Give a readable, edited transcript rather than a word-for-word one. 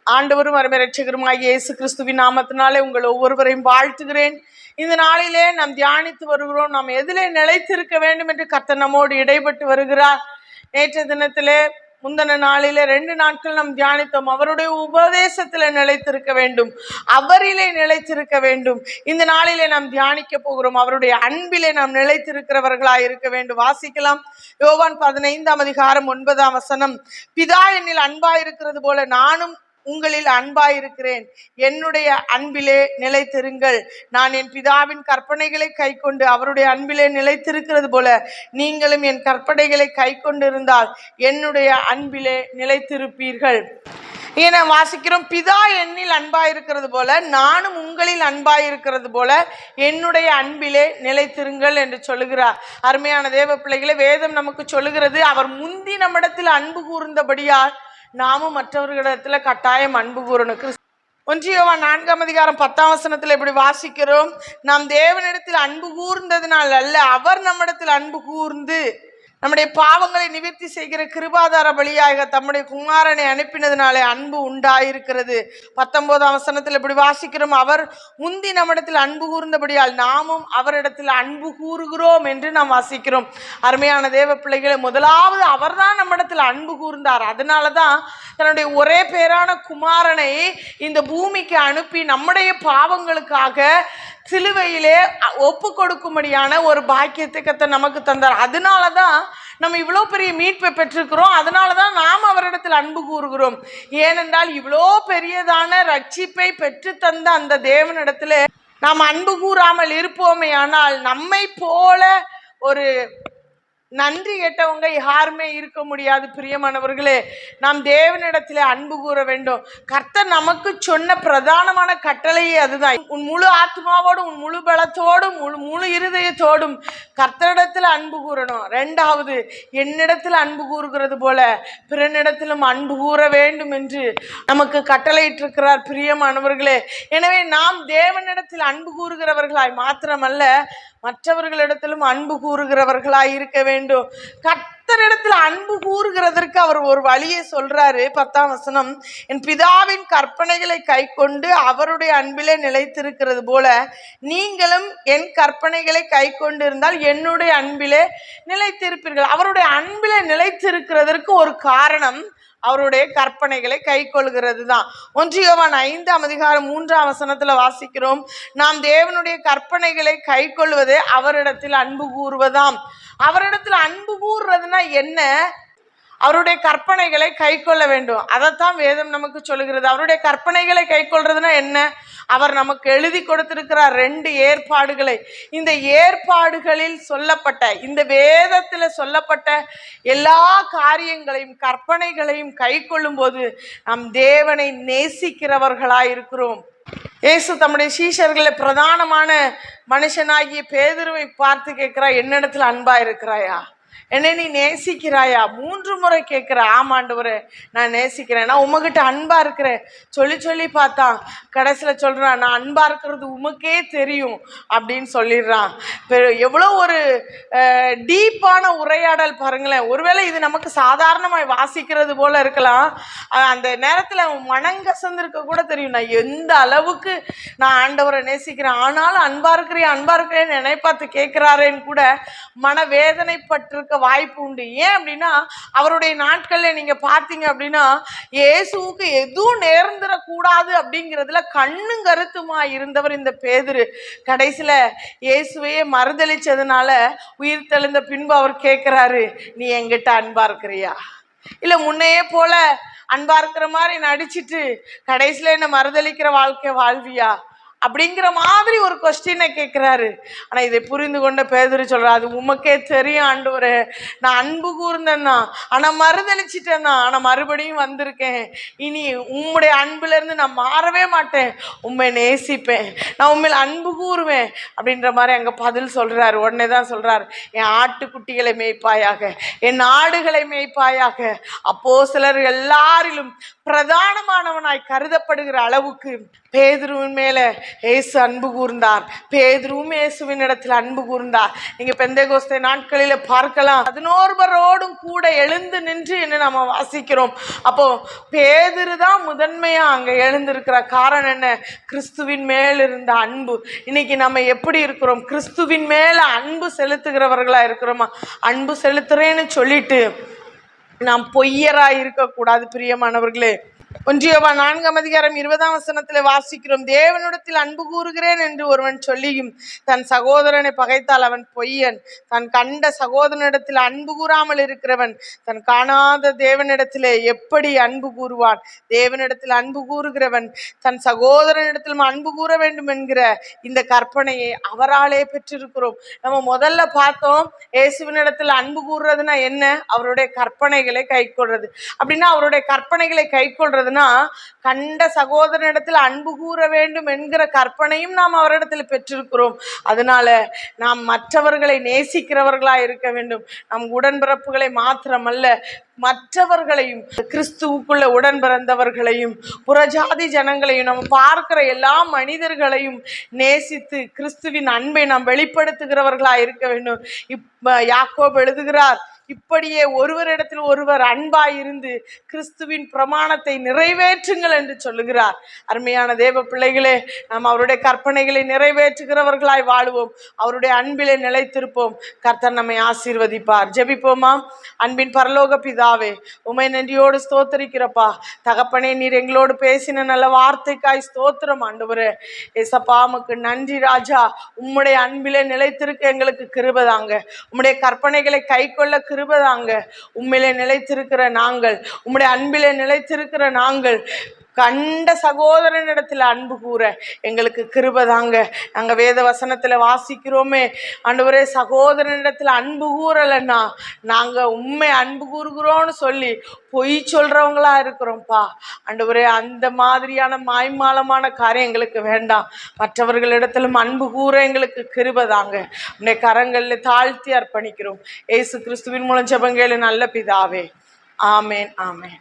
ஆண்டவரும் அருமை இரட்சகருமாகிய இயேசு கிறிஸ்துவின் நாமத்தினாலே உங்கள் ஒவ்வொருவரையும் வாழ்த்துகிறேன். இந்த நாளிலே நாம் தியானித்து வருகிறோம். நாம் எதிலே நிலைத்திருக்க வேண்டும் என்று கர்த்தர் நம்மோடு இடைப்பட்டு வருகிறார். நேற்றைய தினத்திலே முந்தின நாளிலே 2 நாட்கள் நாம் தியானித்தோம். அவருடைய உபதேசத்திலே நிலைத்திருக்க வேண்டும், அவரிலே நிலைத்திருக்க வேண்டும். இந்த நாளிலே நாம் தியானிக்க போகிறோம். அவருடைய அன்பிலே நாம் நிலைத்திருக்கிறவர்களாய் இருக்க வேண்டும். வாசிக்கலாம். யோவான் 15:9. பிதா என்னில் அன்பாயிருக்கிறது போல நானும் உங்களில் அன்பாயிருக்கிறேன். என்னுடைய அன்பிலே நிலைத்திருங்கள். நான் என் பிதாவின் கற்பனைகளை கை கொண்டு அவருடைய அன்பிலே நிலைத்திருக்கிறது போல நீங்களும் என் கற்பனைகளை கை கொண்டு இருந்தால் என்னுடைய அன்பிலே நிலைத்திருப்பீர்கள் என வாசிக்கிறோம். பிதா என்னில் அன்பாயிருக்கிறது போல நானும் உங்களில் அன்பாயிருக்கிறது போல என்னுடைய அன்பிலே நிலைத்திருங்கள் என்று சொல்லுகிறார். அருமையான தேவ பிள்ளைகளை, வேதம் நமக்கு சொல்லுகிறது, அவர் முந்தி நம்மிடத்தில் அன்பு கூர்ந்தபடியால் நாமும் மற்றவர்களிடத்துல கட்டாயம் அன்பு கூறணும். 1 யோவான் 4:10 இப்படி வாசிக்கிறோம், நாம் தேவனிடத்தில் அன்பு கூர்ந்ததினால் அல்ல, அவர் நம்மிடத்தில் அன்பு கூர்ந்து நம்முடைய பாவங்களை நிவர்த்தி செய்கிற கிருபாதார பலியாக தம்முடைய குமாரனை அனுப்பினதினாலே அன்பு உண்டாயிருக்கிறது. 19 இப்படி வாசிக்கிறோம், அவர் முந்தி நம்மிடத்தில் அன்பு கூர்ந்தபடியால் நாமும் அவரிடத்தில் அன்பு கூறுகிறோம் என்று நாம் வாசிக்கிறோம். அருமையான தேவ பிள்ளைகளை, முதலாவது அவர்தான் நம்மிடத்தில் அன்பு கூர்ந்தார். அதனாலதான் தன்னுடைய ஒரே பேரான குமாரனை இந்த பூமிக்கு அனுப்பி நம்முடைய பாவங்களுக்காக சிலுவையிலே ஒப்பு கொடுக்கும்படியான ஒரு பாக்கியத்தை கர்த்தர் நமக்கு தந்தார். அதனாலதான் நம்ம இவ்வளோ பெரிய மீட்பை பெற்றிருக்கிறோம். அதனாலதான் நாம் அவரிடத்தில் அன்பு கூறுகிறோம். ஏனென்றால் இவ்வளோ பெரியதான ரட்சிப்பை பெற்று தந்த அந்த தேவனிடத்துல நாம் அன்பு கூறாமல் இருப்போமே ஆனால் நம்மை போல ஒரு நன்றி கேட்டவங்க யாருமே இருக்க முடியாது. பிரியமானவர்களே, நாம் தேவனிடத்தில் அன்பு கூற வேண்டும். கர்த்தர் நமக்கு சொன்ன பிரதானமான கட்டளையே அதுதான். உன் முழு ஆத்மாவோடும் உன் முழு பலத்தோடும் முழு இருதயத்தோடும் கர்த்தரிடத்தில் அன்பு கூறணும். 2வது, என்னிடத்தில் அன்பு கூறுகிறது போல பிறனிடத்திலும் அன்பு கூற வேண்டும் என்று நமக்கு கட்டளையிட்டிருக்கிறார். பிரியமானவர்களே, எனவே நாம் தேவனிடத்தில் அன்பு கூறுகிறவர்களாய் மாத்திரமல்ல, மற்றவர்களிடத்திலும் அன்பு கூறுகிறவர்களாய் இருக்க வேண்டும். கர்த்தரிடத்தில் அன்பு கூறுகிறதற்கு அவர் ஒரு வழியை சொல்றாரு. 10 என் பிதாவின் கற்பனைகளை கை கொண்டு அவருடைய அன்பிலே நிலைத்திருக்கிறது போல நீங்களும் என் கற்பனைகளை கை கொண்டு இருந்தால் என்னுடைய அன்பிலே நிலைத்திருப்பீர்கள். அவருடைய அன்பிலே நிலைத்திருக்கிறதற்கு ஒரு காரணம் அவருடைய கற்பனைகளை கை கொள்கிறது தான். 1 யோவான் 5:3 வாசிக்கிறோம், நாம் தேவனுடைய கற்பனைகளை கை கொள்வதே அவரிடத்தில் அன்பு கூறுவதாம். அவரிடத்தில் அன்பு கூறுறதுன்னா என்ன? அவருடைய கற்பனைகளை கை கொள்ள வேண்டும். அதைத்தான் வேதம் நமக்கு சொல்லுகிறது. அவருடைய கற்பனைகளை கை கொள்றதுன்னா என்ன? அவர் நமக்கு எழுதி கொடுத்திருக்கிறார் 2 ஏற்பாடுகளை. இந்த ஏற்பாடுகளில் சொல்லப்பட்ட, இந்த வேதத்தில் சொல்லப்பட்ட எல்லா காரியங்களையும் கற்பனைகளையும் கை கொள்ளும் போது நாம் தேவனை நேசிக்கிறவர்களாய் இருக்கிறோம். இயேசு தம்முடைய சீஷர்களை பிரதானமான மனுஷனாகிய பேதுருவை பார்த்து கேட்கிறார், என்னிடத்தில் அன்பா இருக்கிறாயா? என்னை நீ நேசிக்கிறாயா? 3 முறை கேட்கிற. ஆமாண்டவரே, நான் நேசிக்கிறேன், நான் உமகிட்ட அன்பா இருக்கிறேன் சொல்லி பார்த்தான். கடைசியில் சொல்றான், நான் அன்பா இருக்கிறது உமக்கே தெரியும் அப்படின்னு சொல்லிடுறான். எவ்வளோ ஒரு டீப்பான உரையாடல் பாருங்களேன். ஒருவேளை இது நமக்கு சாதாரணமாக வாசிக்கிறது போல இருக்கலாம். அந்த நேரத்தில் மனங்கசந்திருக்க கூட தெரியும், நான் எந்த அளவுக்கு நான் ஆண்டவரை நேசிக்கிறேன், ஆனாலும் அன்பா இருக்கிறேன்னு என்னை பார்த்து கேட்கிறாரேன்னு கூட மனவேதனை பட்டிருக்க வாய்ப்பு உண்டு. ஏன் அப்படின்னா, அவருடைய நாட்கள்ல நீங்க பாத்தீங்க அப்படின்னா இயேசுவுக்கு எதுவும் நேர்ந்துடக்கூடாது அப்படிங்கிறதுல கண்ணும் கருத்துமா இருந்தவர் இந்த பேதுரு. கடைசியில இயேசுவையே மறுதளிச்சதுனால உயிர் தெழுந்த பின்பு அவர் கேட்கிறாரு, நீ என்கிட்ட அன்பா இருக்கிறியா? இல்ல முன்னையே போல அன்பா இருக்கிற மாதிரி நடிச்சிட்டு கடைசியில என்ன மறுதளிக்கிற வாழ்க்கை வாழ்வியா அப்படிங்கிற மாதிரி ஒரு கொஸ்டினை கேட்கிறாரு. ஆனா இதை புரிந்து கொண்ட பேதுரு சொல்றாரு, அது உமக்கே தெரியும் ஆண்டவரே, நான் அன்பு கூர்ந்தேன் தான், ஆனா மறுதளிச்சிட்டேன் தான், ஆனா மறுபடியும் வந்திருக்கேன். இனி உம்முடைய அன்புல இருந்து நான் மாறவே மாட்டேன், உண்மை நேசிப்பேன், நான் உண்மையில அன்பு கூறுவேன் அப்படின்ற மாதிரி அங்க பதில் சொல்றாரு. உடனே தான் சொல்றாரு, என் ஆட்டுக்குட்டிகளை மேய்ப்பாயாக, என் ஆடுகளை மேய்ப்பாயாக. அப்போஸ்தலர் எல்லாரிலும் பிரதானமானவனாய் கருதப்படுகிற அளவுக்கு பேதுருவின் மேல இயேசு அன்பு கூர்ந்தார். பேதுருவும் இயேசுவின் இடத்தில் அன்பு கூர்ந்தார். நீங்க பெந்தேகோஸ்தே நாட்களில பார்க்கலாம், 11 பேரோடும் கூட எழுந்து நின்று என்று நம்ம வாசிக்கிறோம். அப்போ பேதுரு தான் முதன்மையா அங்க எழுந்திருக்கிற காரணம் என்ன? கிறிஸ்துவின் மேல் இருந்த அன்பு. இன்னைக்கு நம்ம எப்படி இருக்கிறோம்? கிறிஸ்துவின் மேல அன்பு செலுத்துகிறவர்களா இருக்கிறோமா? அன்பு செலுத்துறேன்னு சொல்லிட்டு நாம் பொய்யராய் இருக்கக்கூடாது. பிரியமானவர்களே, 1 யோவான் 4:20 வாசிக்கிறோம், தேவனிடத்தில் அன்பு கூறுகிறேன் என்று ஒருவன் சொல்லியும் தன் சகோதரனை பகைத்தால் அவன் பொய்யன். தன் கண்ட சகோதரனிடத்தில் அன்பு கூறாமல் இருக்கிறவன் தன் காணாத தேவனிடத்திலே எப்படி அன்பு கூறுவான்? தேவனிடத்தில் அன்பு கூறுகிறவன் தன் சகோதரனிடத்திலும் அன்பு கூற வேண்டும் என்கிற இந்த கற்பனையை அவராலே பெற்றிருக்கிறோம். நம்ம முதல்ல பார்த்தோம், இயேசுவினிடத்தில் அன்பு கூறுறதுன்னா என்ன? அவருடைய கற்பனைகளை கை கொள்றது. அப்படின்னா அவருடைய கற்பனைகளை கை கொள்றதுனா கண்ட சகோதரனிடத்தில் அன்பு கூற வேண்டும் என்கிற கற்பனையும் நாம் அவரிடத்தில் பெற்றிருக்கிறோம். அதனால நாம் மற்றவர்களை நேசிக்கிறவர்களா இருக்க வேண்டும். நம் உடன்பிறப்புகளை மாத்திரமல்ல, மற்றவர்களையும், கிறிஸ்துவுக்குள்ள உடன் பிறந்தவர்களையும், புறஜாதி ஜனங்களையும், நம்ம பார்க்கிற எல்லா மனிதர்களையும் நேசித்து கிறிஸ்துவின் அன்பை நாம் வெளிப்படுத்துகிறவர்களா இருக்க வேண்டும். யாக்கோபு எழுதுகிறார், இப்படியே ஒருவரிடத்தில் ஒருவர் அன்பாய் இருந்து கிறிஸ்துவின் பிரமாணத்தை நிறைவேற்றுங்கள் என்று சொல்லுகிறார். அருமையான தேவ பிள்ளைகளே, நாம் அவருடைய கற்பனைகளை நிறைவேற்றுகிறவர்களாய் வாழுவோம். அவருடைய அன்பிலே நிலைத்திருப்போம். கர்த்தர் நம்மை ஆசீர்வதிப்பார். ஜெபிப்போமா? அன்பின் பரலோக பிதாவே, உம்மை நன்றியோடு ஸ்தோத்திரிக்கிறப்பா. தகப்பனே, நீர் எங்களோடு பேசின நல்ல வார்த்தைக்காய் ஸ்தோத்திரம் ஆண்டவரே. ஏசப்பா, உமக்கு நன்றி ராஜா. உம்முடைய அன்பிலே நிலைத்திருக்க எங்களுக்கு கிருபைதாங்க. உம்முடைய கற்பனைகளை கை கொள்ள கிருபைதாங்க. உம்மிலே நிலைத்திருக்கிற நாங்கள், உம்முடைய அன்பிலே நிலைத்திருக்கிற நாங்கள் கண்ட சகோதரனிடத்தில் அன்பு கூற எங்களுக்கு கிருபைதாங்க. நாங்கள் வேத வசனத்தில் வாசிக்கிறோமே ஆண்டவரே, சகோதரனிடத்தில் அன்பு கூறலைன்னா நாங்கள் உண்மை அன்பு கூறுகிறோன்னு சொல்லி பொய் சொல்றவங்களா இருக்கிறோம்ப்பா. ஆண்டவரே, அந்த மாதிரியான மாய்மாலமான காரியம் எங்களுக்கு வேண்டாம். மற்றவர்களிடத்திலும் அன்பு கூற எங்களுக்கு கிருபைதாங்க. உன்னுடைய கரங்களில் தாழ்த்தி அர்ப்பணிக்கிறோம். இயேசு கிறிஸ்துவின் மூலம் ஜெபம் கேளு நல்ல பிதாவே. ஆமேன், ஆமேன்.